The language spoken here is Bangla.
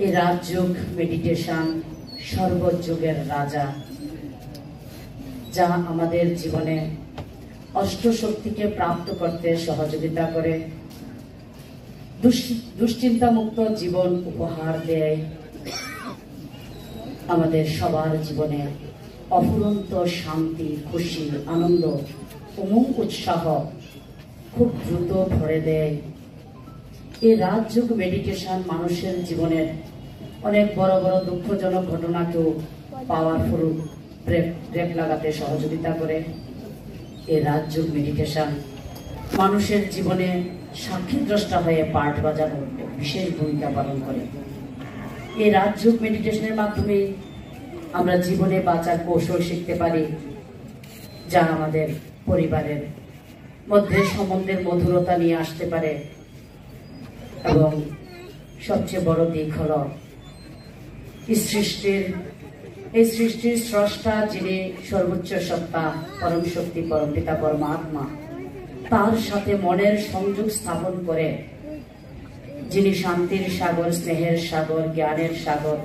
এই রাজযোগ মেডিটেশন সর্বযুগের রাজা, যা আমাদের জীবনে অষ্টশক্তিকে প্রাপ্ত করতে সহযোগিতা করে, দুশ্চিন্তা মুক্ত জীবন উপহার দেয়, আমাদের সবার জীবনে অফুরন্ত শান্তি, খুশি, আনন্দ, উমং উৎসাহ খুব দ্রুত ভরে দেয়। এই রাজযোগ মেডিটেশন মানুষের জীবনের অনেক বড় বড় দুঃখজনক ঘটনাকেও পাওয়ারফুল ব্রেক লাগাতে সহযোগিতা করে। এই রাজযোগ মেডিটেশন মানুষের জীবনে সাক্ষীদ্রষ্টা হয়ে পাঠ বাজানোর বিশেষ ভূমিকা পালন করে। এই রাজযোগ মেডিটেশনের মাধ্যমে আমরা জীবনে বাঁচার কৌশল শিখতে পারি, যা আমাদের পরিবারের মধ্যে সম্বন্ধের মধুরতা নিয়ে আসতে পারে। এবং সবচেয়ে বড় দিক হল এই সৃষ্টির স্রষ্টা, যিনি সর্বোচ্চ সত্তা, পরম শক্তি, পরম পিতা, পরমাত্মা, তার সাথে মনের সংযোগ স্থাপন করে, যিনি শান্তির সাগর, স্নেহের সাগর, জ্ঞানের সাগর,